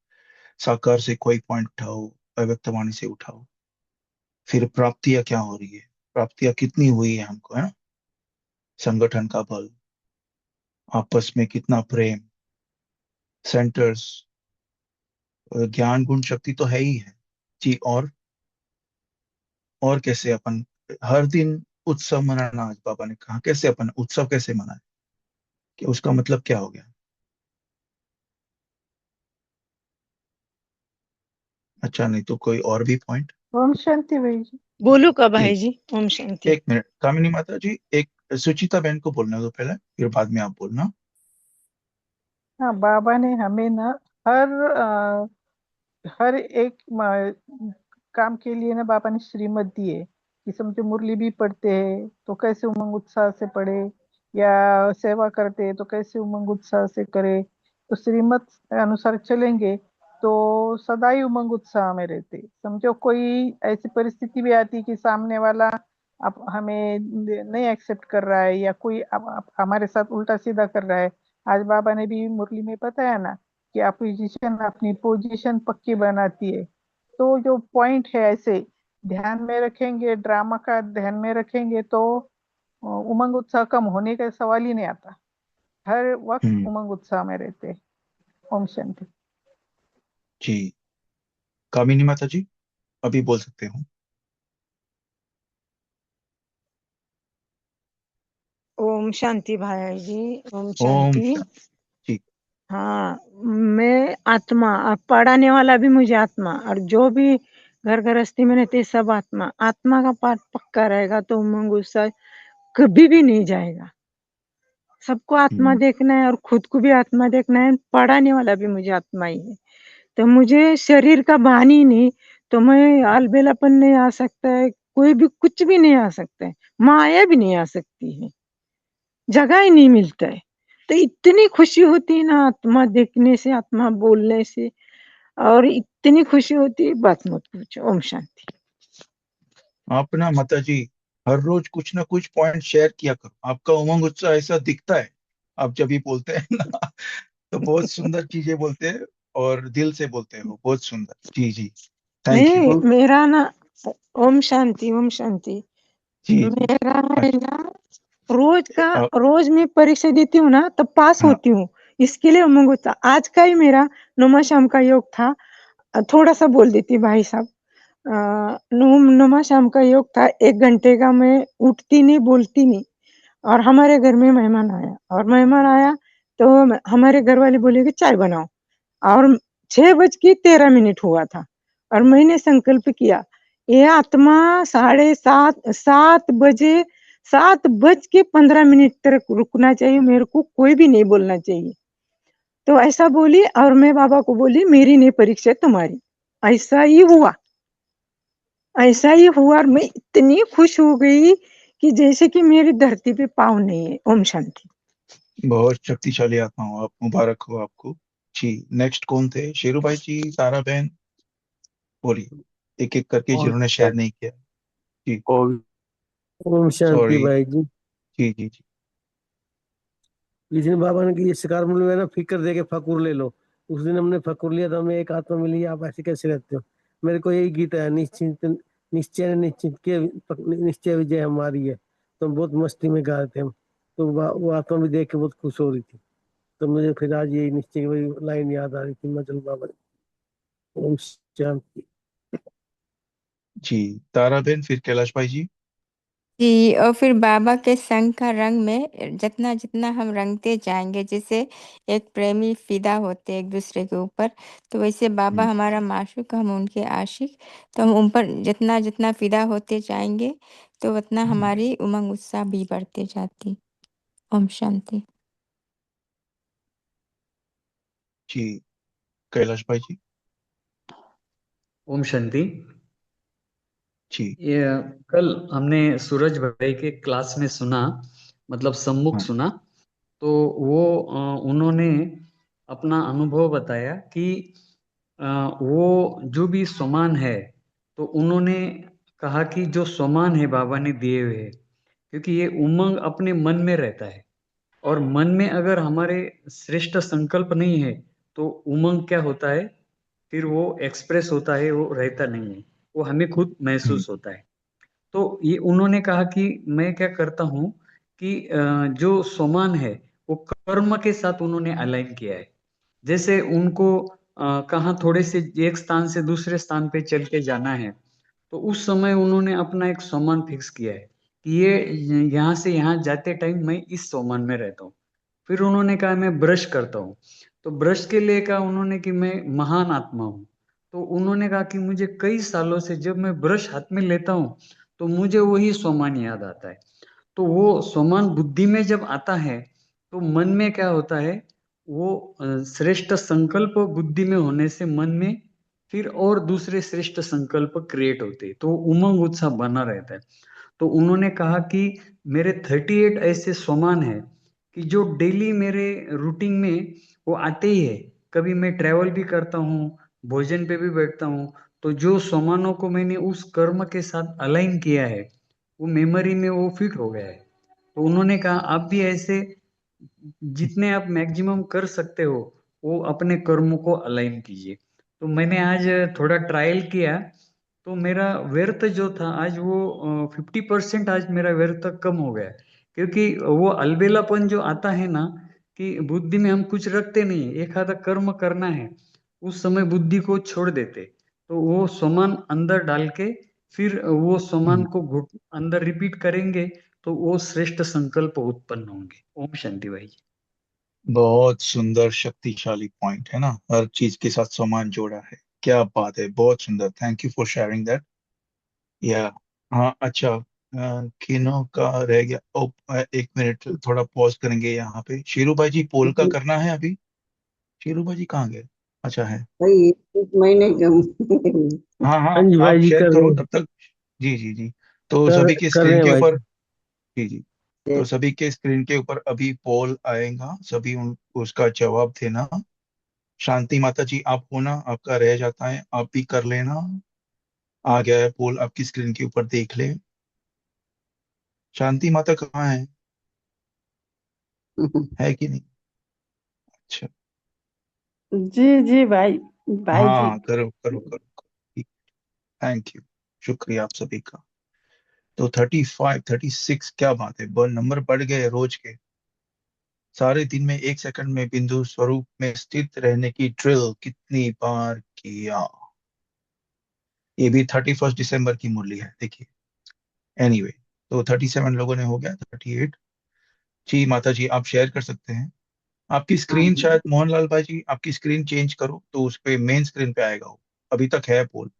साकार से कोई पॉइंट उठाओ, अव्यक्तवाणी से उठाओ। फिर प्राप्तियां क्या हो रही है, प्राप्तियां कितनी हुई है हमको, है ना। संगठन का बल, आपस में कितना प्रेम, सेंटर्स, ज्ञान गुण शक्ति तो है ही है। जी। और कैसे अपन हर दिन उत्सव मनाना, आज बाबा ने कहा कैसे अपन उत्सव कैसे मनाए, कि उसका मतलब क्या हो गया। अच्छा, नहीं तो कोई और भी पॉइंट। ओम शांति भाई जी। बोलू का भाई ठीक। जी? ओम शांति। एक मिनट कामिनी माता जी, एक सुचिता बहन को बोलने दो पहले, फिर बाद में आप बोलना। हाँ, बाबा ने हमें ना हर हर एक काम के लिए ना बाबा ने श्रीमत दी है कि समझो मुरली भी पढ़ते हैं तो कैसे उमंग उत्साह से पढ़े, या सेवा करते हैं तो कैसे उमंग उत्साह से करे। तो श्रीमत अनुसार चलेंगे तो सदा ही उमंग उत्साह में रहते। समझो कोई ऐसी परिस्थिति भी आती कि सामने वाला अब हमें नहीं एक्सेप्ट कर रहा है, या कोई अब हमारे साथ उल्टा सीधा कर रहा है। आज बाबा ने भी मुरली में बताया ना कि अपोजिशन अपनी पोजीशन पक्की बनाती है। तो जो पॉइंट है ऐसे ध्यान में रखेंगे, ड्रामा का ध्यान में रखेंगे, तो उमंग उत्साह कम होने का सवाल ही नहीं आता। हर वक्त हम्म। उमंग उत्साह में रहते हैं। ओम शांति। जी। कामिनी माता जी, अभी बोल सकते हो। ओम शांति भाई जी। ओम ओम शांति। शांति। जी। हाँ, मैं आत्मा, अब पढ़ाने वाला भी मुझे आत्मा, और जो भी घर गृहस्थी में रहते सब आत्मा। आत्मा का पाठ पक्का रहेगा तो उमंग उत्साह कभी भी नहीं जाएगा। सबको आत्मा हम्म। देखना है और खुद को भी आत्मा देखना है। पढ़ाने वाला भी मुझे आत्मा ही है। तो मुझे शरीर का भान ही नहीं, तो मैं अलबेलापन नहीं आ सकता है, कोई भी कुछ भी नहीं आ सकता है, माया भी नहीं आ सकती है, जगह ही नहीं मिलता है। तो इतनी खुशी होती है ना आत्मा देखने से, आत्मा बोलने से, और इतनी खुशी होती है, बात मत पूछो। ओम शांति। आप ना माता जी हर रोज कुछ ना कुछ पॉइंट शेयर किया करो, आपका उमंग उत्साह ऐसा दिखता है। आप जब भी बोलते हैं ना तो बहुत सुंदर चीजें बोलते हैं और दिल से बोलते हो, बहुत सुंदर। जी जी, थैंक यू। नहीं, मेरा ना, ओम शांति, ओम शांति। जी जी। मेरा है अच्छा। ना, रोज का, अ, रोज मैं परीक्षा देती हूँ ना तब पास हाँ। होती हूँ। इसके लिए उमंग होता। आज का ही मेरा नुमा शाम का योग था। थोड़ा सा बोल देती भाई साहब। नुमा शाम का योग था, 1 घंटे का। मैं उठती नहीं, बोलती नहीं। और हमारे घर में मेहमान आया, और मेहमान आया तो हमारे घर वाले बोले कि चाय बनाओ। और 6:13 हुआ था, और मैंने संकल्प किया, ये आत्मा 7:30, 7 बजे, 7:15 तक रुकना चाहिए, मेरे को कोई भी नहीं बोलना चाहिए। तो ऐसा बोली, और मैं बाबा को बोली, मेरी नहीं परीक्षा, तुम्हारी। ऐसा ही हुआ, ऐसा ही हुआ। और मैं इतनी खुश हो गई कि जैसे कि मेरी धरती पे पाँव नहीं है। ओम शांति। बहुत शक्तिशाली आत्मा हो आप, मुबारक हो आपको। जी, नेक्स्ट कौन थे? शेरू भाई जी, तारा बहन, बोलिए एक एक करके और जिन्होंने शेयर नहीं किया। जी। कोविड। ओम शांति सॉरी। भाई जी। जी जी जी। जिस दिन बाबा ने कि ये शिकार मूल में ना फिक्र दे के फकुर ले लो, उस दिन हमने फकुर लिया, तो हमें एक आत्मा मिली। आप ऐसे कैसे रहते हो? मेरे को यही गीत है, निश्चिंत निश्चय निश्चित के निश्चय विजय हमारी है। तो हम बहुत मस्ती में गा रहे थे हम। तो वो आत्मा भी देख के बहुत खुश हो रही थी। तो मुझे फिर आज यही निश्चय की वही लाइन याद आ रही थी, मैं चल बाबा। ओम शांति। जी, तारा बहन, फिर कैलाश भाई जी। जी, और फिर बाबा के संग का रंग में जितना जितना हम रंगते जाएंगे, जैसे एक प्रेमी फिदा होते एक दूसरे के ऊपर, तो वैसे बाबा हम्म, हमारा माशूक, हम उनके आशिक। तो हम उन पर जितना जितना फिदा होते जाएंगे, तो उतना हमारी उमंग उत्साह भी बढ़ते जाती। ओम शांति। जी, कैलाश भाई जी। ओम शांति। जी। ये कल हमने सूरज भाई के क्लास में सुना, मतलब सम्मुख हाँ। सुना। तो वो उन्होंने अपना अनुभव बताया कि अ, वो जो भी सामान है, तो उन्होंने कहा कि जो सामान है बाबा ने दिए हुए हैं, क्योंकि ये उमंग अपने मन में रहता है। और मन में अगर हमारे श्रेष्ठ संकल्प नहीं है, तो उमंग क्या होता है, फिर वो एक्सप्रेस होता है, वो रहता नहीं है, वो हमें खुद हम्म, महसूस होता है। तो ये उन्होंने कहा कि मैं क्या करता हूँ कि जो सामान है वो कर्म के साथ उन्होंने अलाइन किया है। जैसे उनको कहाँ थोड़े से एक स्थान से दूसरे स्थान पे चल के जाना है, तो उस समय उन्होंने अपना एक सामान फिक्स किया है कि ये यहाँ से यहाँ जाते टाइम मैं इस सामान में रहता हूँ। फिर उन्होंने कहा मैं ब्रश करता हूँ, तो ब्रश के लिए कहा उन्होंने कि मैं महान आत्मा हूँ। तो उन्होंने कहा कि मुझे कई सालों से जब मैं ब्रश हाथ में लेता हूँ, तो मुझे वही सोमान याद आता है। तो वो सोमान बुद्धि में जब आता है, तो मन में क्या होता है, वो श्रेष्ठ संकल्प बुद्धि में होने से मन में फिर और दूसरे श्रेष्ठ संकल्प क्रिएट होते हैं, तो उमंग उत्साह बना रहता है। तो उन्होंने कहा कि मेरे 38 ऐसे सामान है कि जो डेली मेरे रूटीन में वो आते ही है। कभी मैं ट्रैवल भी करता हूँ, भोजन पे भी बैठता हूँ, तो जो सामानों को मैंने उस कर्म के साथ अलाइन किया है, वो मेमोरी में वो फिट हो गया है। तो उन्होंने कहा आप भी ऐसे जितने आप मैक्सिमम कर सकते हो, वो अपने कर्मों को अलाइन कीजिए। तो मैंने आज थोड़ा ट्रायल किया, तो मेरा व्यर्थ जो था आज वो 50% आज मेरा व्यर्थ कम हो गया। क्योंकि वो अलबेलापन जो आता है ना, कि बुद्धि में हम कुछ रखते नहीं, एक आधा कर्म करना है, उस समय बुद्धि को छोड़ देते, तो वो सामान अंदर डाल के फिर वो सामान हम्म। को घुट अंदर रिपीट करेंगे, तो वो श्रेष्ठ संकल्प उत्पन्न होंगे। ओम शांति भाई। बहुत सुंदर शक्तिशाली पॉइंट है ना, हर चीज के साथ सामान जोड़ा है। क्या बात है, बहुत सुंदर, thank you for sharing that. या, हाँ अच्छा, किनो का रह गया। ओ, एक मिनट, थोड़ा पॉज करेंगे यहाँ पे। शेरू भाई जी, पोल का करना है अभी? शेरू भाई जी कहाँ गए? अच्छा है। भाई एक महीने हाँ हाँ, हाँ जी आप भाई जी, शेयर कर रहे करो हैं। तब तक। जी जी जी। तो कर सभी के कर रहे स्क्रीन हैं के भाई ऊपर, जी। जी जी, तो सभी के स्क्रीन के ऊपर अभी पोल आएगा, सभी उसका जवाब देना। शांति माता जी, आप हो ना? आपका रह जाता है, आप भी कर लेना। आ गया है पोल आपकी स्क्रीन के ऊपर, देख ले। शांति माता कहाँ है? है कि नहीं? अच्छा। जी जी भाई, भाई जी। हाँ, करो करो करो करो। थैंक यू, शुक्रिया आप सभी का। तो 35 36, क्या बात है, नंबर बढ़ गए रोज के। सारे दिन में 1 सेकंड में बिंदु स्वरूप में स्थित रहने की ड्रिल कितनी बार किया? ये भी 31 दिसंबर की मुरली है, देखिए। एनीवे, तो 37 लोगों ने हो गया, 38। जी माता जी, आप शेयर कर सकते हैं। आपकी हाँ स्क्रीन, जी। शायद मोहनलाल भाई जी, आपकी स्क्रीन चेंज करो तो उस पे मेन स्क्रीन पे आएगा वो। अभी तक है पोल।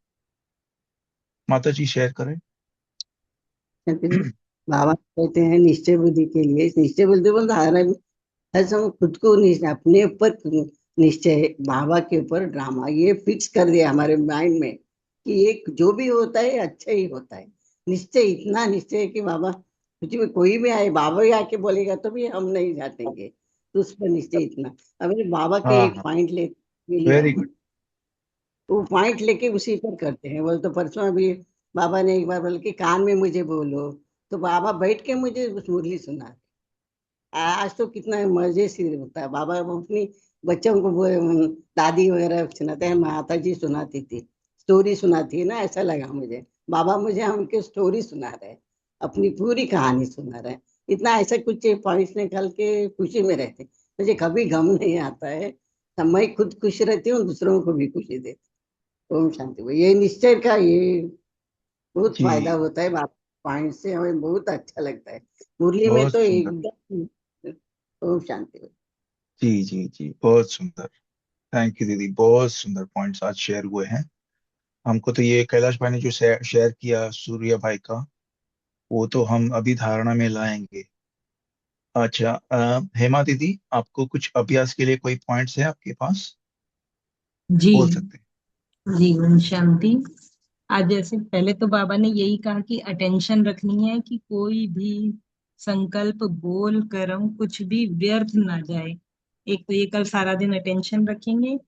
माता जी शेयर करें। कहते हैं, बाबा कहते हैं निश्चय बुद्धि के लिए, निश्चय बुद्धि बोलते हर समय खुद को निश्चय, अपने ऊपर निश्चय, बाबा के ऊपर ड्रामा ये फिक्स कर दिया हमारे माइंड में कि ये जो भी होता है अच्छा ही होता है। निश्चय, इतना निश्चय है कि बाबा कुछ भी, कोई भी आए, बाबा ही आके बोलेगा तो भी हम नहीं जातेंगे, तो उस पर निश्चय इतना। अभी बाबा के हाँ एक हाँ, पॉइंट ले लिए वेरी हम, गुड। वो पॉइंट लेके उसी पर करते हैं। बोल तो परसों अभी बाबा ने एक बार बोल के कान में मुझे बोलो, तो बाबा बैठ के मुझे उस मुरली सुना। आज तो कितना मजे से होता है। बाबा वो अपनी बच्चों को दादी वगैरह सुनाते हैं, माता जी सुनाती थी, स्टोरी सुनाती है ना, ऐसा लगा मुझे बाबा मुझे हमके स्टोरी सुना रहे, अपनी पूरी कहानी सुना रहे। इतना ऐसा कुछ पॉइंट्स निकाल के खुशी में रहते, मुझे कभी गम नहीं आता है। तब मैं खुद खुश रहती हूँ, दूसरों को भी खुशी देती हूँ। ओम शांति। वो ये निश्चय का ये बहुत फायदा जी, होता है। बात पॉइंट से हमें बहुत अच्छा लगता है। मुरली में बहुत तो सुंदर। एकदम। ओम शांति। जी जी जी, बहुत सुंदर। थैंक यू दीदी, बहुत सुंदर पॉइंट्स आज शेयर हुए हैं। हमको तो ये कैलाश भाई ने जो शेयर शेयर किया सूर्या भाई का, वो तो हम अभी धारणा में लाएंगे। अच्छा, हेमा दीदी, आपको कुछ अभ्यास के लिए कोई पॉइंट्स है आपके पास? जी बोल सकते हैं। जी। ओम शांति। आज जैसे पहले तो बाबा ने यही कहा कि अटेंशन रखनी है कि कोई भी संकल्प, बोल, कर्म कुछ भी व्यर्थ ना जाए। एक तो ये कल सारा दिन अटेंशन रखेंगे,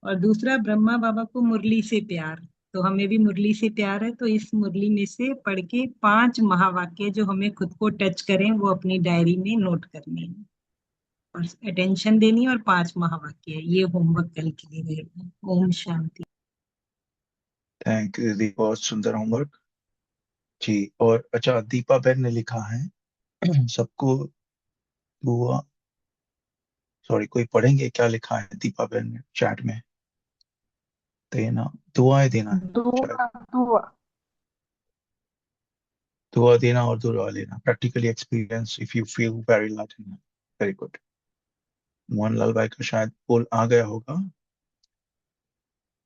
और दूसरा ब्रह्मा बाबा को मुरली से प्यार। तो हमें भी मुरली से प्यार है, तो इस मुरली में से पढ़ के 5 महावाक्य जो हमें खुद को टच करें वो अपनी डायरी में नोट करने हैं, और अटेंशन देनी है, और 5 महावाक्य, ये होमवर्क कल के लिए रहेगा। ओम शांति। थैंक यू दीदी, बहुत सुंदर होमवर्क। जी, और अच्छा, दीपा बहन ने लिखा है सबको दुआ, सॉरी, कोई पढ़ेंगे क्या लिखा है दीपा बहन ने चैट में? देना, दुआएं देना है शायद। दुआ दुआ। दुआ देना और दुआ लेना, practically experience if you feel very Latin. Very good. Mohanlal भाई का शायद पोल आ गया होगा।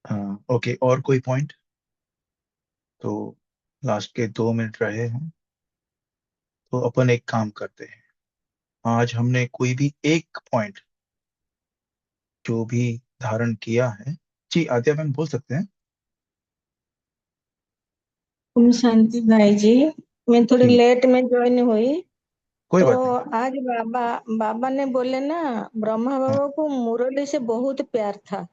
हाँ, ओके, और कोई पॉइंट? तो लास्ट के 2 मिनट रहे हैं, तो अपन एक काम करते हैं। आज हमने कोई भी एक पॉइंट जो भी धारण किया है। जी, आद्या मैम बोल सकते हैं। ओम शांति भाई जी। मैं थोड़ी जी, लेट में ज्वाइन हुई। कोई तो बात नहीं। आज बाबा बाबा ने बोले ना, ब्रह्मा हाँ, बाबा को मुरली से बहुत प्यार था।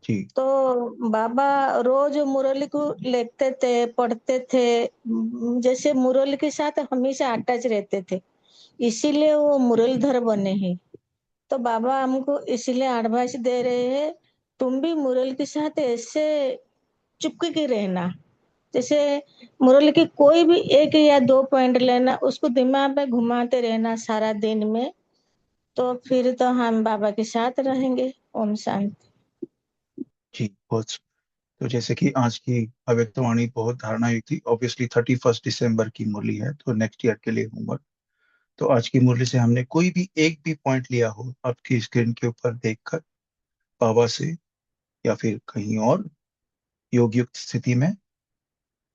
जी तो बाबा रोज मुरली को लेते थे, पढ़ते थे, जैसे मुरली के साथ हमेशा अटैच रहते थे, इसीलिए वो मुरलीधर बने हैं। तो बाबा हमको इसीलिए एडवाइस दे रहे हैं, तुम भी मुरली के साथ ऐसे चिपके के रहना। जैसे मुरली की कोई भी एक या दो पॉइंट लेना, उसको दिमाग में घुमाते रहना सारा दिन में, तो फिर तो हम बाबा के साथ रहेंगे। ओम शांति। जी, बहुत। तो जैसे कि आज की अव्यक्तवाणी बहुत धारणा युक्त थी, ऑब्वियसली 31 दिसंबर की मुरली है, तो नेक्स्ट ईयर के लिए होमवर्क। तो आज की मुरली से हमने कोई भी एक भी पॉइंट लिया हो, आपकी स्क्रीन के ऊपर देखकर बाबा से या फिर कहीं और योग युक्त स्थिति में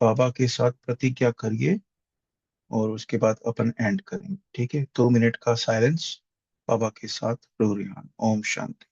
बाबा के साथ प्रतिज्ञा करिए, और उसके बाद अपन एंड करेंगे, ठीक है? 2 मिनट का साइलेंस बाबा के साथ रो रिहान। ओम शांति।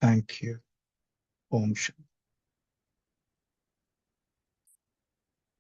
Thank you. ओम शांति।